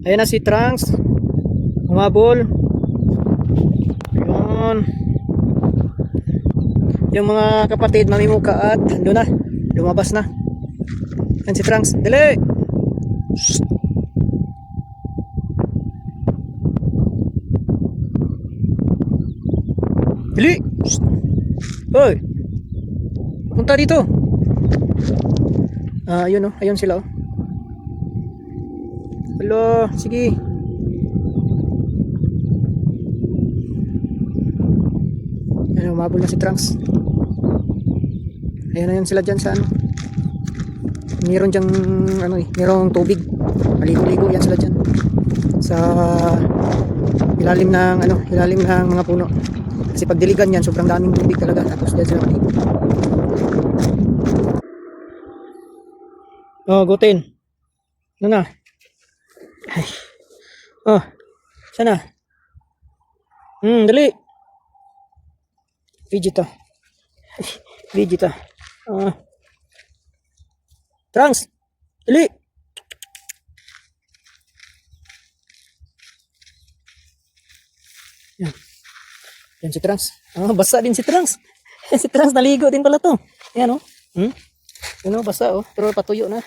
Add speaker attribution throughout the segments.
Speaker 1: Ayan na si Trunks. Humabol. Yun. Yung mga kapatid, mamimuka at doon na. Lumabas na. Ayan si Trunks. Dali! Dali! Hoy! Punta dito. Ayun oh. Ayun sila oh. Hello. Sige. Ayan, umabol na si Trunks. Ayan na yun sila dyan sa ano. Meron dyang ano eh. Merong tubig. Maligo-ligo yan sila dyan. Sa ilalim ng ano. Ilalim ng mga puno. Kasi pag diligan yan, sobrang daming tubig talaga. Tapos dyan sila maligo. Oh, gutin. Ano na? Ay. Oh, sana? Dali. Vegeta. Vegeta. Trunks. Dali. Yan. Yan si Trunks. Basa din si Trunks. Si Trunks naligo din pala to. Yan oh. Yan oh, basa oh. Pero patuyo na.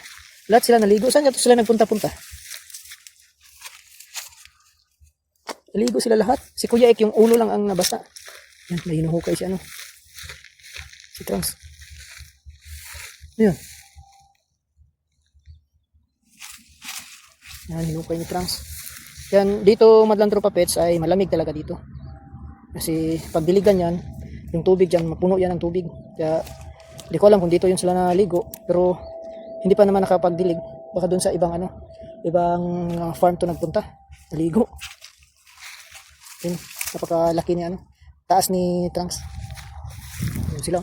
Speaker 1: Lahat sila naligo. Saan sila nagpunta-punta? Naligo sila lahat. Si Kuya Ek yung ulo lang ang nabasa. Yan, may hinuhukay si ano. Si Trunks. Yan. Yan, hinukay ni Trunks. Yan, dito Madlang Tropa Pets ay malamig talaga dito. Kasi pag diligan yan, yung tubig dyan, mapuno yan ng tubig. Kaya, hindi ko alam kung dito yun sila naligo. Pero, hindi pa naman nakapagdilig. Baka dun sa ibang ano, ibang farm to nagpunta. Naligo. Yun, napakalaki ni ano, taas ni Trunks. Yun sila.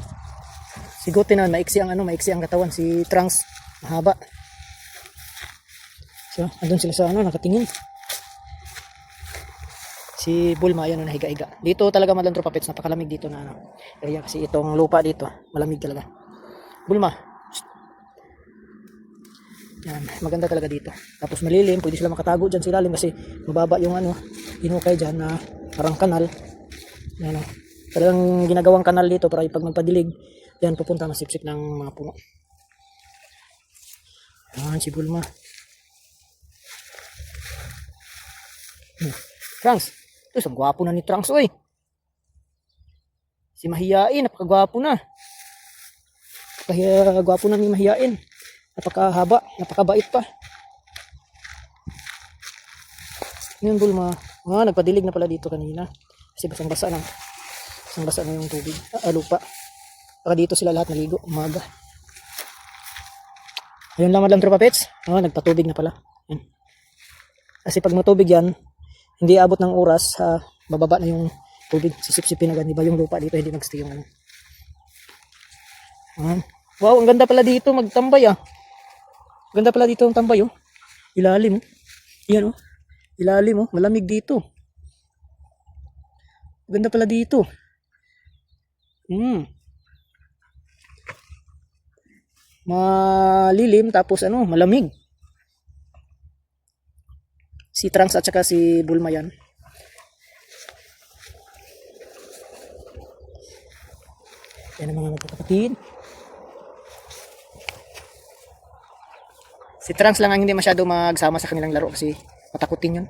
Speaker 1: Si Goten na, maiksi ang ano, maiksi ang katawan. Si Trunks, mahaba. So, andun sila sa ano, nakatingin. Si Bulma, ayun, nahiga-higa. Dito talaga Madlang Tropa Pets, napakalamig dito na ano, area. Kasi itong lupa dito, malamig talaga. Bulma. Yan, maganda talaga dito. Tapos malilim, pwede sila makatago dyan sa ilalim kasi mababa yung ano, hinukay dyan na parang kanal. Yan, talagang ginagawang kanal dito para pag magpadilig, yan pupunta masipsip ng mga puno. Yan, si Bulma. Trunks. Ito, ang gwapo na ni Trunks, oy. Si Mahiyain, napakagwapo na. Kaya gwapo na ni Mahiyain. Napakahaba, napakabait pa. Ngayon Bulma, nagpadilig na pala dito kanina. Kasi basang-basa na. Basang-basa na yung tubig, lupa. Baka dito sila lahat naligo, umaga. Ayun lang Madlang Tropa Pets. Nagpatubig na pala. Yan. Kasi pag matubig yan, hindi abot ng oras, bababa na yung tubig. Sisip-sipin agad, diba yung lupa dito, hindi mag-stay yung ano. Wow, ang ganda pala dito magtambay ah. Ganda pala dito ang tambay oh. Ilalim oh. Yan oh. Ilalim oh, malamig dito. Ganda pala dito. Malilim tapos ano, malamig. Si Trunks at saka si Bulma yan. Yan ang mga magkakapatid. Si Trunks lang ang hindi masyado magsama sa kanilang laro kasi matakutin yun.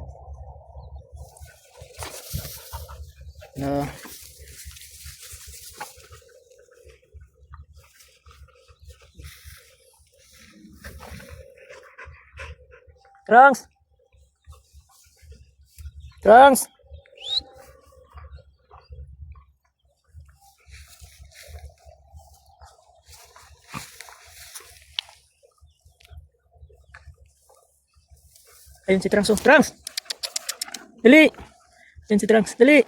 Speaker 1: Trunks! Trunks! Ayun si Trunks oh. Trunks! Dali! Ayun si Trunks. Dali!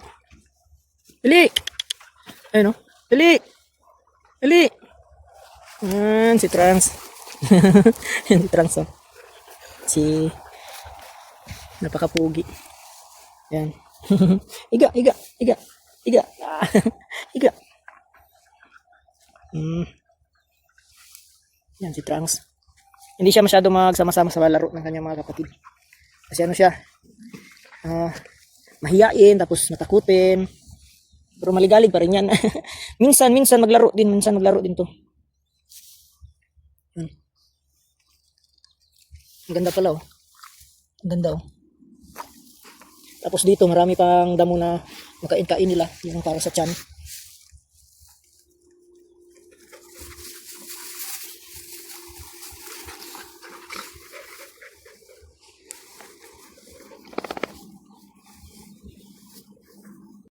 Speaker 1: Dali! Ayun oh. Dali! Dali! Ayun si Trunks. Ayun si Trunks oh. Si napakapugi. Yan. Iga, iga, iga, iga. Iga. Yan si Trunks. Hindi siya masyado magsama-sama sa laro ng kanyang mga kapatid. Kasi ano siya, mahiyain, tapos matakutin. Pero maligalig pa rin yan. minsan maglaro din to. Ang ganda pala oh. Ang ganda oh. Tapos dito marami pang damo na makain-kain nila, yung para sa tiyan.